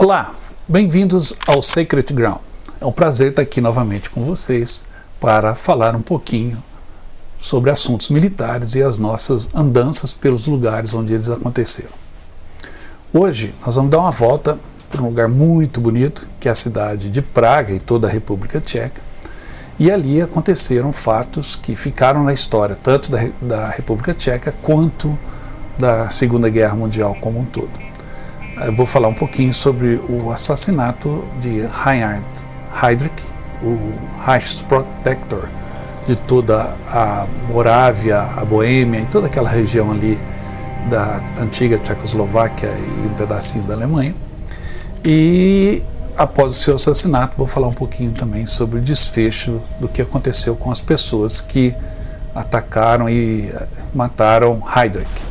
Olá, bem-vindos ao Sacred Ground. É um prazer estar aqui novamente com vocês para falar um pouquinho sobre assuntos militares e as nossas andanças pelos lugares onde eles aconteceram. Hoje nós vamos dar uma volta para um lugar muito bonito, que é a cidade de Praga e toda a República Tcheca, e ali aconteceram fatos que ficaram na história, tanto da República Tcheca quanto da Segunda Guerra Mundial como um todo. Eu vou falar um pouquinho sobre o assassinato de Reinhard Heydrich, o Reichsprotektor de toda a Morávia, a Boêmia e toda aquela região ali da antiga Tchecoslováquia e um pedacinho da Alemanha. E após o seu assassinato, vou falar um pouquinho também sobre o desfecho do que aconteceu com as pessoas que atacaram e mataram Heydrich.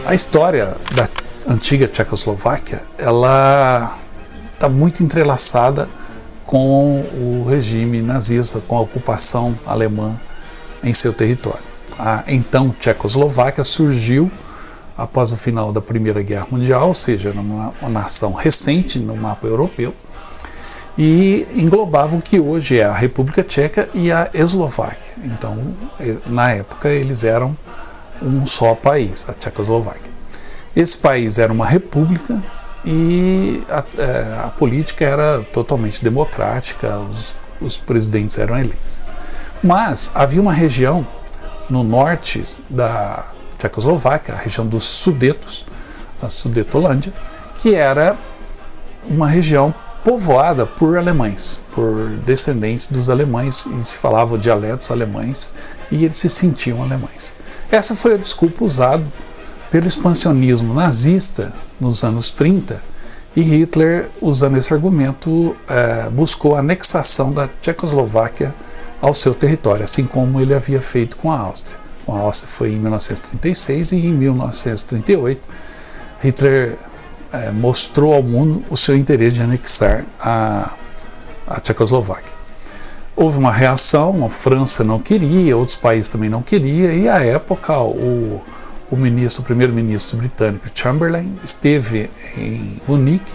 A história da antiga Tchecoslováquia, ela está muito entrelaçada com o regime nazista, com a ocupação alemã em seu território. A então Tchecoslováquia surgiu após o final da Primeira Guerra Mundial, ou seja, uma nação recente no mapa europeu, e englobava o que hoje é a República Tcheca e a Eslováquia. Então, na época, eles eram um só país, a Tchecoslováquia. Esse país era uma república e a política era totalmente democrática, os presidentes eram eleitos. Mas havia uma região no norte da Tchecoslováquia, a região dos Sudetos, a Sudetolândia, que era uma região povoada por alemães, por descendentes dos alemães, e se falavam dialetos alemães e eles se sentiam alemães. Essa foi a desculpa usada pelo expansionismo nazista nos anos 30, e Hitler, usando esse argumento, buscou a anexação da Tchecoslováquia ao seu território, assim como ele havia feito com a Áustria. Com a Áustria foi em 1936 e em 1938 Hitler mostrou ao mundo o seu interesse de anexar a Tchecoslováquia. Houve uma reação, a França não queria, outros países também não queriam, e à época o primeiro-ministro britânico Chamberlain esteve em Munique,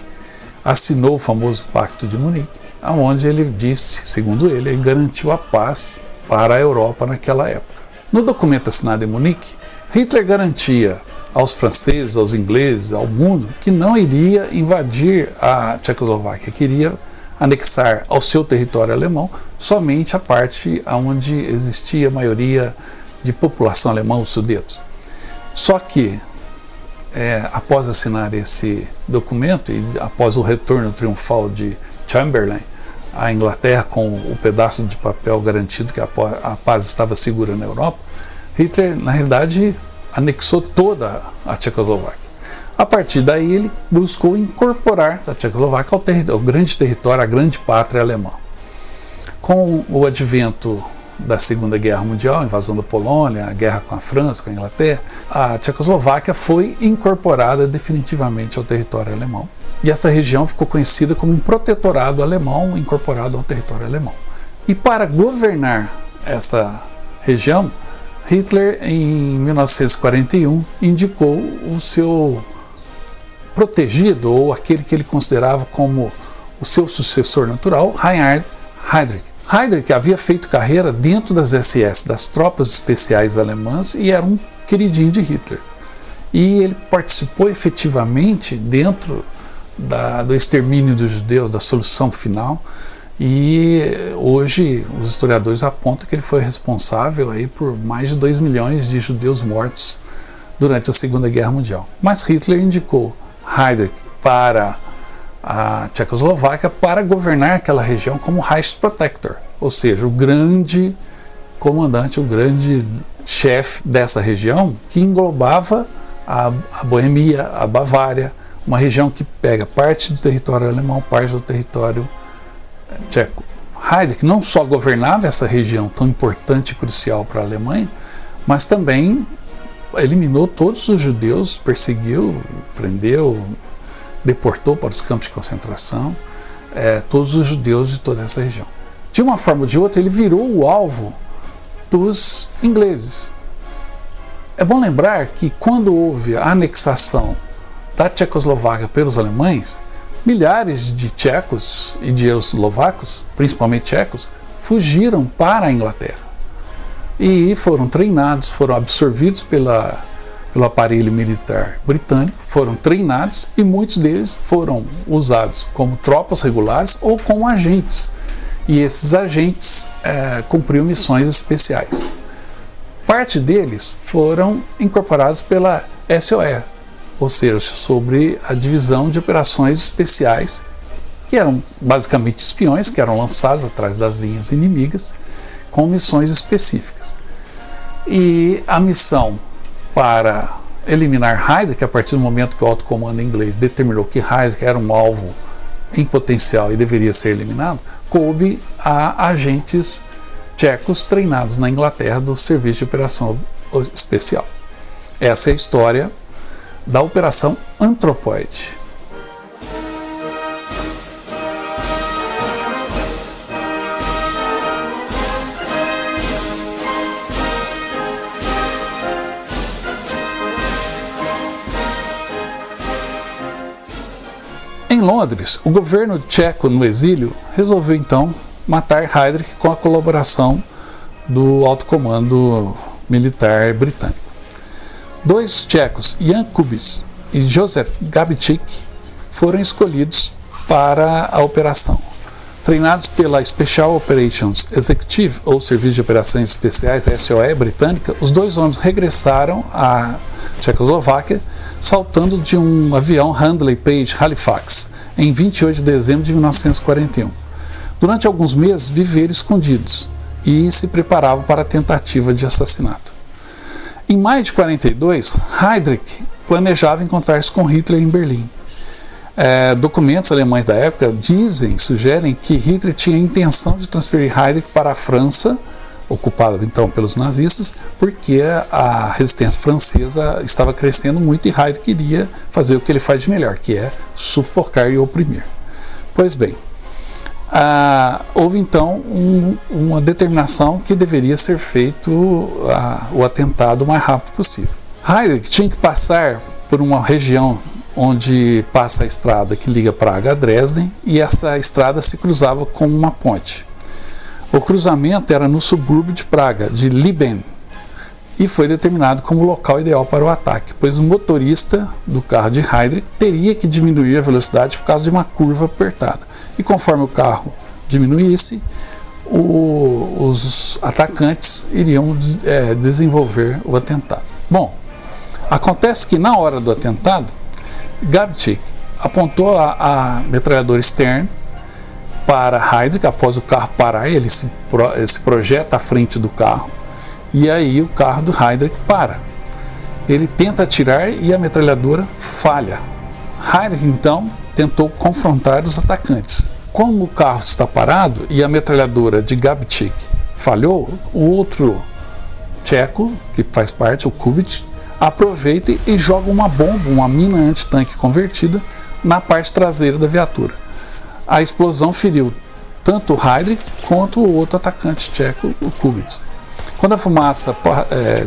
assinou o famoso Pacto de Munique, onde ele disse, segundo ele garantiu a paz para a Europa naquela época. No documento assinado em Munique, Hitler garantia aos franceses, aos ingleses, ao mundo, que não iria invadir a Tchecoslováquia, queria anexar ao seu território alemão somente a parte onde existia a maioria de população alemã, os Sudetos. Só que, após assinar esse documento e após o retorno triunfal de Chamberlain à Inglaterra com o pedaço de papel garantido que a paz estava segura na Europa, Hitler, na realidade, anexou toda a Tchecoslováquia. A partir daí, ele buscou incorporar a Tchecoslováquia ao grande território, à grande pátria alemã. Com o advento da Segunda Guerra Mundial, a invasão da Polônia, a guerra com a França, com a Inglaterra, a Tchecoslováquia foi incorporada definitivamente ao território alemão. E essa região ficou conhecida como um protetorado alemão incorporado ao território alemão. E para governar essa região, Hitler, em 1941, indicou o seu protegido, ou aquele que ele considerava como o seu sucessor natural, Reinhard Heydrich. Heydrich havia feito carreira dentro das SS, das tropas especiais alemãs, e era um queridinho de Hitler. E ele participou efetivamente dentro do extermínio dos judeus, da solução final. E hoje os historiadores apontam que ele foi responsável aí por mais de 2 milhões de judeus mortos durante a Segunda Guerra Mundial. Mas Hitler indicou Heydrich para a Tchecoslováquia para governar aquela região como Reichsprotektor, ou seja, o grande comandante, o grande chefe dessa região, que englobava a Boêmia, a Bavária, uma região que pega parte do território alemão, parte do território tcheco. Heydrich não só governava essa região tão importante e crucial para a Alemanha, mas também eliminou todos os judeus, perseguiu, prendeu, deportou para os campos de concentração todos os judeus de toda essa região. De uma forma ou de outra, ele virou o alvo dos ingleses. É bom lembrar que quando houve a anexação da Tchecoslováquia pelos alemães, milhares de tchecos e de eslovacos, principalmente tchecos, fugiram para a Inglaterra e foram treinados, foram absorvidos pelo aparelho militar britânico, foram treinados e muitos deles foram usados como tropas regulares ou como agentes. E esses agentes cumpriam missões especiais. Parte deles foram incorporados pela SOE, ou seja, sobre a divisão de operações especiais, que eram basicamente espiões que eram lançados atrás das linhas inimigas com missões específicas. E a missão para eliminar Heydrich, a partir do momento que o alto comando inglês determinou que Heydrich era um alvo em potencial e deveria ser eliminado, coube a agentes tchecos treinados na Inglaterra do Serviço de Operação Especial. Essa é a história da Operação Anthropoid. Em Londres, o governo tcheco no exílio resolveu então matar Heydrich com a colaboração do alto comando militar britânico. 2 tchecos, Jan Kubic e Josef Gabčík, foram escolhidos para a operação. Treinados pela Special Operations Executive, ou Serviço de Operações Especiais, SOE britânica, os 2 homens regressaram à Tchecoslováquia saltando de um avião Handley Page Halifax em 28 de dezembro de 1941. Durante alguns meses viveram escondidos e se preparavam para a tentativa de assassinato. Em maio de 42, Heydrich planejava encontrar-se com Hitler em Berlim. Documentos alemães da época sugerem que Hitler tinha a intenção de transferir Heydrich para a França, ocupada então pelos nazistas, porque a resistência francesa estava crescendo muito e Heydrich queria fazer o que ele faz de melhor, que é sufocar e oprimir. Pois bem, houve então uma determinação que deveria ser feito o atentado o mais rápido possível. Heydrich tinha que passar por uma região onde passa a estrada que liga Praga a Dresden, e essa estrada se cruzava com uma ponte. O cruzamento era no subúrbio de Praga, de Liben, e foi determinado como local ideal para o ataque, pois o motorista do carro de Heydrich teria que diminuir a velocidade por causa de uma curva apertada. E conforme o carro diminuísse, os atacantes iriam desenvolver o atentado. Bom, acontece que na hora do atentado, Gabčík apontou a metralhadora Stern para Heydrich. Após o carro parar, ele se projeta à frente do carro, e aí o carro do Heydrich para. Ele tenta atirar e a metralhadora falha. Heydrich então tentou confrontar os atacantes. Como o carro está parado e a metralhadora de Gabčík falhou, o outro tcheco, que faz parte, o Kubic, aproveita e joga uma bomba, uma mina antitanque convertida, na parte traseira da viatura. A explosão feriu tanto o Heydrich quanto o outro atacante tcheco, o Kubic. Quando a fumaça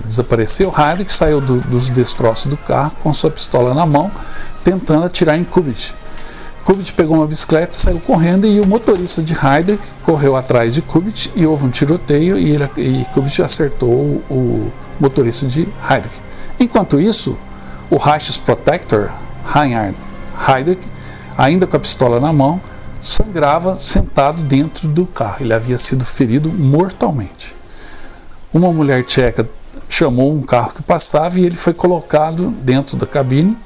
desapareceu, Heydrich saiu dos destroços do carro com sua pistola na mão, tentando atirar em Kubic. Kubic pegou uma bicicleta, saiu correndo, e o motorista de Heydrich correu atrás de Kubic e houve um tiroteio, e Kubic acertou o motorista de Heydrich. Enquanto isso, o Reichsprotektor Reinhard Heydrich ainda com a pistola na mão, sangrava sentado dentro do carro. Ele havia sido ferido mortalmente. Uma mulher tcheca chamou um carro que passava e ele foi colocado dentro da cabine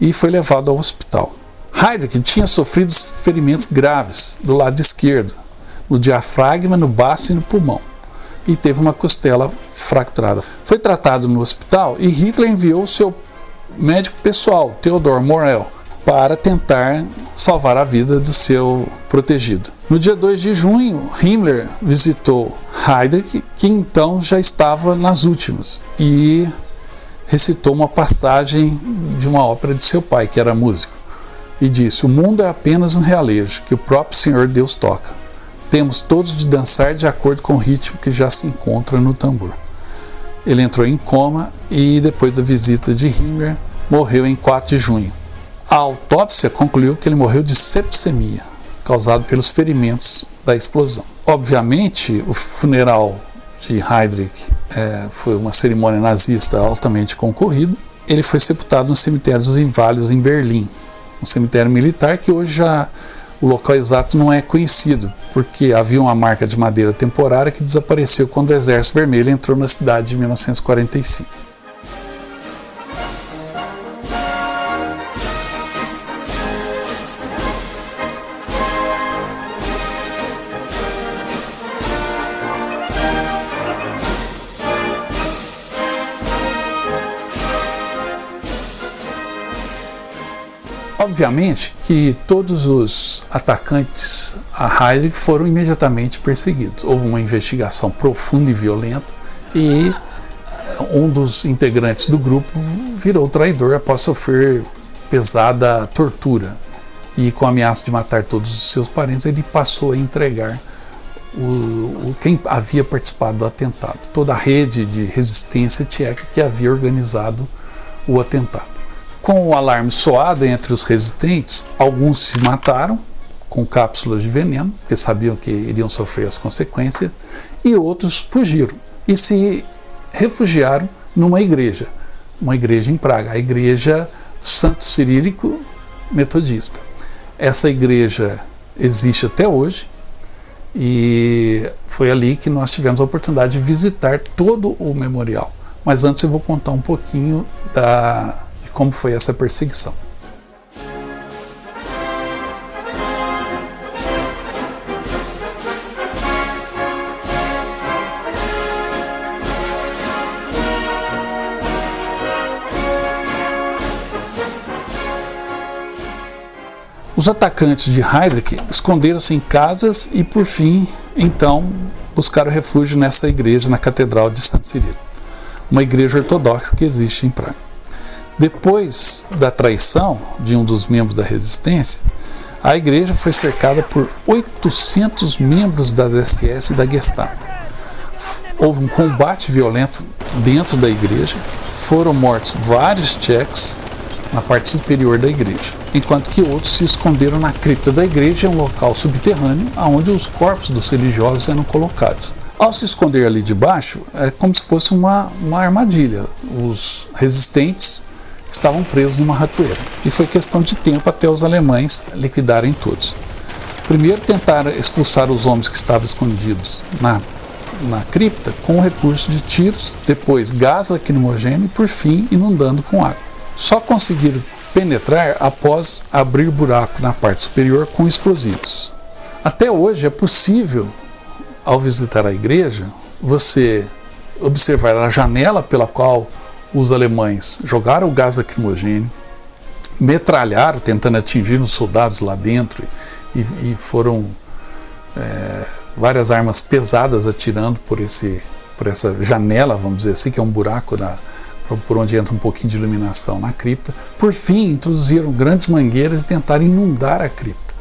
e foi levado ao hospital. Heydrich tinha sofrido ferimentos graves do lado esquerdo, no diafragma, no baço e no pulmão, e teve uma costela fraturada. Foi tratado no hospital e Hitler enviou seu médico pessoal, Theodor Morell, para tentar salvar a vida do seu protegido. No dia 2 de junho, Himmler visitou Heydrich, que então já estava nas últimas, e recitou uma passagem de uma ópera de seu pai, que era músico, e disse: "O mundo é apenas um realejo que o próprio Senhor Deus toca. Temos todos de dançar de acordo com o ritmo que já se encontra no tambor." Ele entrou em coma e, depois da visita de Himmler, morreu em 4 de junho. A autópsia concluiu que ele morreu de sepsemia, causado pelos ferimentos da explosão. Obviamente, o funeral de Heydrich foi uma cerimônia nazista altamente concorrida. Ele foi sepultado no cemitério dos Inválidos em Berlim, um cemitério militar que hoje já o local exato não é conhecido, porque havia uma marca de madeira temporária que desapareceu quando o Exército Vermelho entrou na cidade em 1945. Obviamente que todos os atacantes a Heydrich foram imediatamente perseguidos. Houve uma investigação profunda e violenta e um dos integrantes do grupo virou traidor após sofrer pesada tortura. E com a ameaça de matar todos os seus parentes, ele passou a entregar quem havia participado do atentado, toda a rede de resistência tcheca que havia organizado o atentado. Com o alarme soado entre os resistentes, alguns se mataram com cápsulas de veneno, porque sabiam que iriam sofrer as consequências, e outros fugiram e se refugiaram numa igreja em Praga, a igreja Santo Cirílico Metodista. Essa igreja existe até hoje e foi ali que nós tivemos a oportunidade de visitar todo o memorial. Mas antes eu vou contar um pouquinho de como foi essa perseguição. Os atacantes de Heydrich esconderam-se em casas e, por fim, então, buscaram refúgio nessa igreja, na Catedral de Santo Cirilo, uma igreja ortodoxa que existe em Praga. Depois da traição de um dos membros da resistência, a igreja foi cercada por 800 membros das SS e da Gestapo. Houve um combate violento dentro da igreja, foram mortos vários tchecos na parte superior da igreja, enquanto que outros se esconderam na cripta da igreja, um local subterrâneo onde os corpos dos religiosos eram colocados. Ao se esconder ali debaixo, é como se fosse uma armadilha. Os resistentes estavam presos numa ratoeira e foi questão de tempo até os alemães liquidarem todos. Primeiro tentaram expulsar os homens que estavam escondidos na cripta com o recurso de tiros, depois gás lacrimogêneo e, por fim, inundando com água. Só conseguiram penetrar após abrir buraco na parte superior com explosivos. Até hoje é possível, ao visitar a igreja, você observar a janela pela qual os alemães jogaram o gás lacrimogêneo, metralharam tentando atingir os soldados lá dentro e foram várias armas pesadas atirando por essa janela, vamos dizer assim, que é um buraco por onde entra um pouquinho de iluminação na cripta. Por fim, introduziram grandes mangueiras e tentaram inundar a cripta.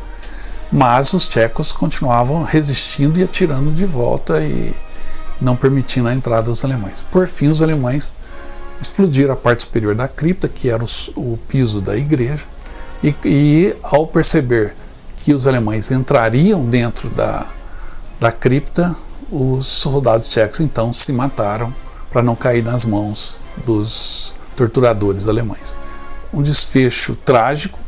Mas os tchecos continuavam resistindo e atirando de volta e não permitindo a entrada dos alemães. Por fim, os alemães explodiram a parte superior da cripta, que era o piso da igreja, e ao perceber que os alemães entrariam dentro da cripta, os soldados tchecos então se mataram para não cair nas mãos dos torturadores alemães. Um desfecho trágico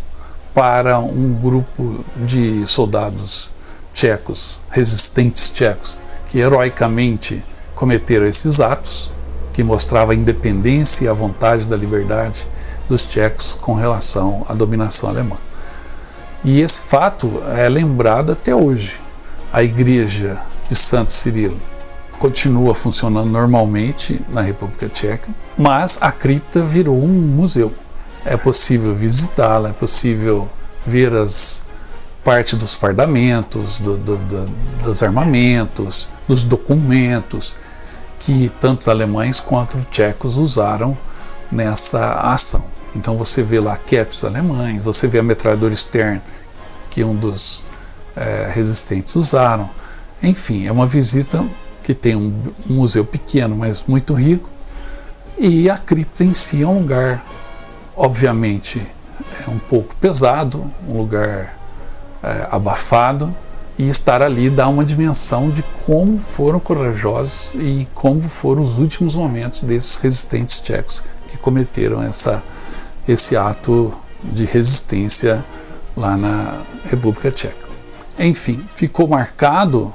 para um grupo de soldados tchecos, resistentes tchecos, que heroicamente cometeram esses atos, que mostrava a independência e a vontade da liberdade dos tchecos com relação à dominação alemã. E esse fato é lembrado até hoje. A igreja de Santo Cirilo continua funcionando normalmente na República Tcheca, mas a cripta virou um museu. É possível visitá-la, é possível ver as parte dos fardamentos, dos armamentos, dos documentos que tanto os alemães quanto os tchecos usaram nessa ação. Então você vê lá caps alemães, você vê a metralhadora Stern que um dos resistentes usaram. Enfim, é uma visita que tem um museu pequeno, mas muito rico, e a cripta em si é um lugar, obviamente, um pouco pesado, um lugar abafado, e estar ali dá uma dimensão de como foram corajosos e como foram os últimos momentos desses resistentes tchecos que cometeram esse ato de resistência lá na República Tcheca. Enfim, ficou marcado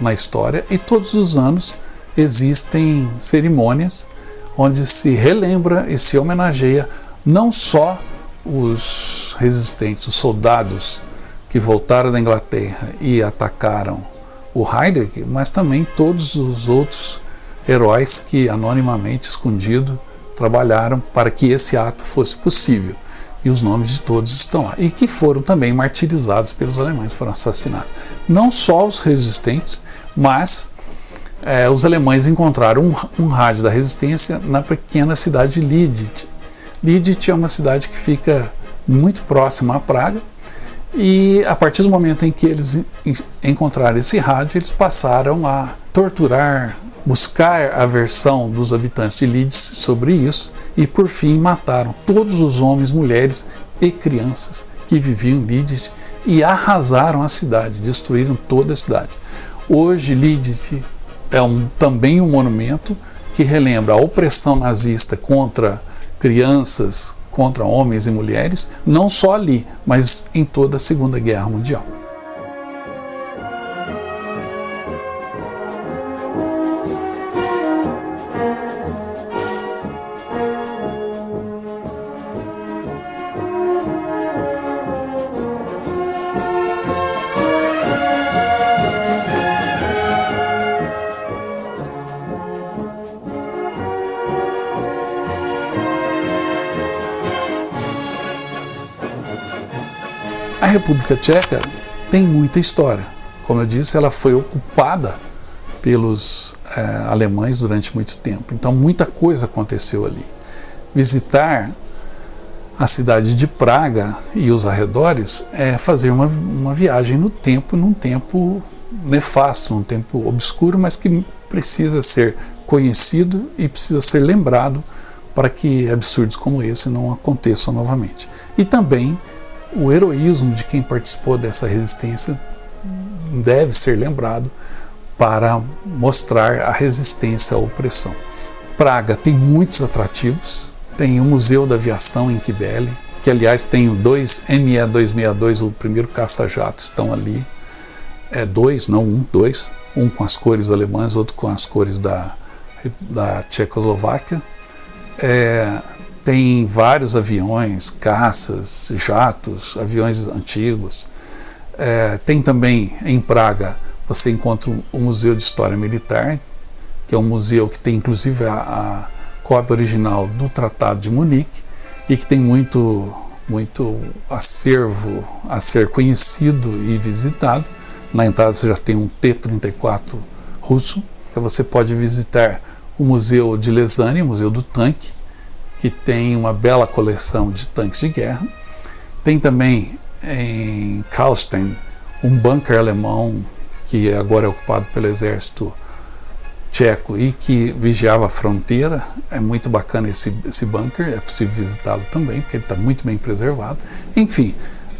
na história, e todos os anos existem cerimônias onde se relembra e se homenageia não só os resistentes, os soldados que voltaram da Inglaterra e atacaram o Heydrich, mas também todos os outros heróis que anonimamente, escondido, trabalharam para que esse ato fosse possível. E os nomes de todos estão lá. E que foram também martirizados pelos alemães, foram assassinados. Não só os resistentes, mas os alemães encontraram um rádio da resistência na pequena cidade de Lidice. Lidice é uma cidade que fica muito próxima a Praga, e a partir do momento em que eles encontraram esse rádio, eles passaram a torturar, buscar a versão dos habitantes de Lidice sobre isso, e por fim mataram todos os homens, mulheres e crianças que viviam em Lidice e arrasaram a cidade, destruíram toda a cidade. Hoje Lidice é também um monumento que relembra a opressão nazista contra crianças, contra homens e mulheres, não só ali, mas em toda a Segunda Guerra Mundial. A República Tcheca tem muita história. Como eu disse, ela foi ocupada pelos alemães durante muito tempo. Então muita coisa aconteceu ali. Visitar a cidade de Praga e os arredores é fazer uma viagem no tempo, num tempo nefasto, num tempo obscuro, mas que precisa ser conhecido e precisa ser lembrado para que absurdos como esse não aconteçam novamente. E também o heroísmo de quem participou dessa resistência deve ser lembrado para mostrar a resistência à opressão. Praga tem muitos atrativos, tem o Museu da Aviação em Kibele, que aliás tem dois ME-262, o primeiro caça-jato, estão ali, dois um com as cores alemãs, outro com as cores da Tchecoslováquia. Tem vários aviões, caças, jatos, aviões antigos. Tem também em Praga, você encontra o Museu de História Militar, que é um museu que tem inclusive a cópia original do Tratado de Munique e que tem muito acervo a ser conhecido e visitado. Na entrada você já tem um T-34 russo. Você pode visitar o Museu de Lesane, o Museu do Tanque, que tem uma bela coleção de tanques de guerra. Tem também em Kallstein um bunker alemão que agora é ocupado pelo exército tcheco e que vigiava a fronteira. É muito bacana esse bunker, é possível visitá-lo também, porque ele está muito bem preservado. Enfim,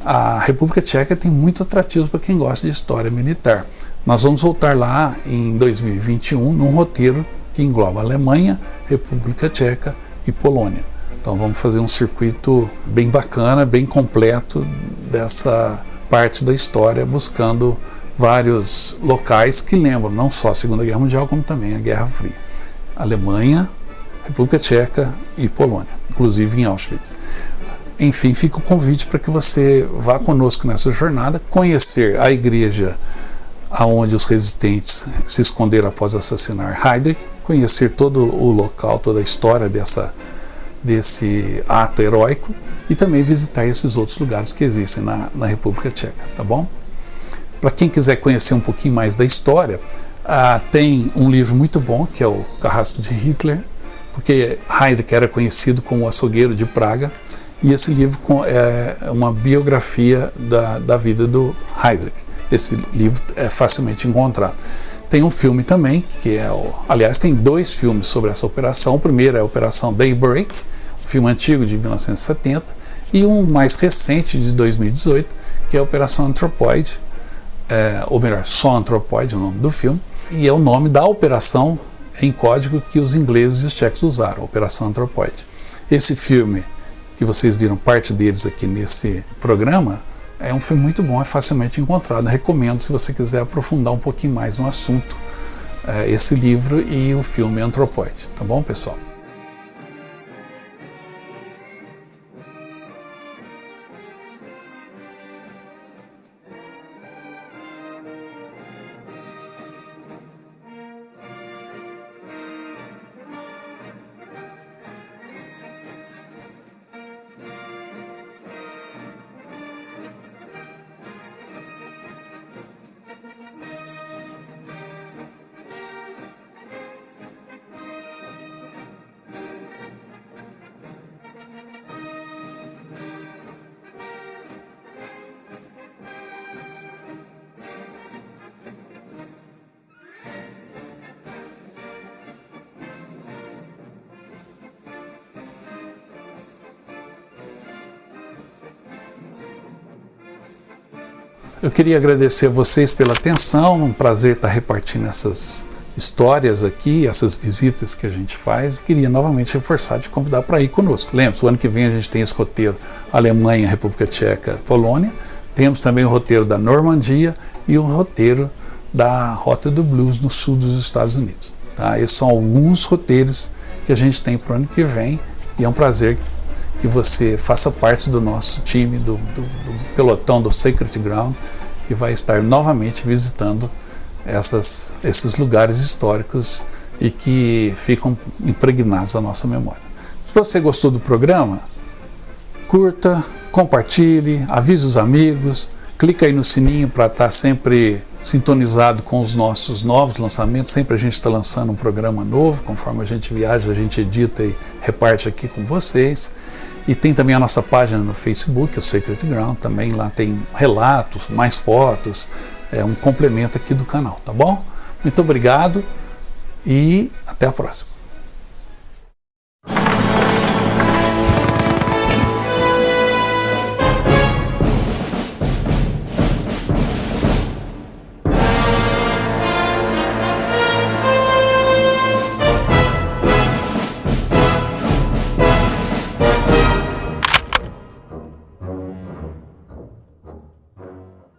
a República Tcheca tem muitos atrativos para quem gosta de história militar. Nós vamos voltar lá em 2021 num roteiro que engloba Alemanha, República Tcheca e Polônia. Então vamos fazer um circuito bem bacana, bem completo dessa parte da história, buscando vários locais que lembram não só a Segunda Guerra Mundial, como também a Guerra Fria. Alemanha, República Tcheca e Polônia, inclusive em Auschwitz. Enfim, fica o convite para que você vá conosco nessa jornada, conhecer a igreja aonde os resistentes se esconderam após assassinar Heydrich, conhecer todo o local, toda a história desse ato heróico e também visitar esses outros lugares que existem na República Tcheca, tá bom? Para quem quiser conhecer um pouquinho mais da história, tem um livro muito bom que é o Carrasco de Hitler, porque Heydrich era conhecido como o açougueiro de Praga, e esse livro é uma biografia da vida do Heydrich. Esse livro é facilmente encontrado. Tem um filme também, aliás, tem 2 filmes sobre essa operação. O primeiro é a Operação Daybreak, um filme antigo de 1970, e um mais recente de 2018, que é a Operação Anthropoid, ou melhor, só Anthropoid é o nome do filme, e é o nome da operação em código que os ingleses e os tchecos usaram, Operação Anthropoid. Esse filme, que vocês viram parte deles aqui nesse programa, é um filme muito bom, é facilmente encontrado. Recomendo se você quiser aprofundar um pouquinho mais no assunto, esse livro e o filme Anthropoid. Tá bom, pessoal? Eu queria agradecer a vocês pela atenção, um prazer estar repartindo essas histórias aqui, essas visitas que a gente faz, e queria novamente reforçar, te convidar para ir conosco. Lembre-se, o ano que vem a gente tem esse roteiro Alemanha, República Tcheca, Polônia, temos também o roteiro da Normandia e o roteiro da Rota do Blues no sul dos Estados Unidos. Tá? Esses são alguns roteiros que a gente tem para o ano que vem, e é um prazer que você faça parte do nosso time, do pelotão do Sacred Ground, que vai estar novamente visitando esses lugares históricos e que ficam impregnados na nossa memória. Se você gostou do programa, curta, compartilhe, avise os amigos, clica aí no sininho para estar sempre sintonizado com os nossos novos lançamentos. Sempre a gente está lançando um programa novo, conforme a gente viaja, a gente edita e reparte aqui com vocês. E tem também a nossa página no Facebook, o Sacred Ground, também lá tem relatos, mais fotos, um complemento aqui do canal, tá bom? Muito obrigado e até a próxima.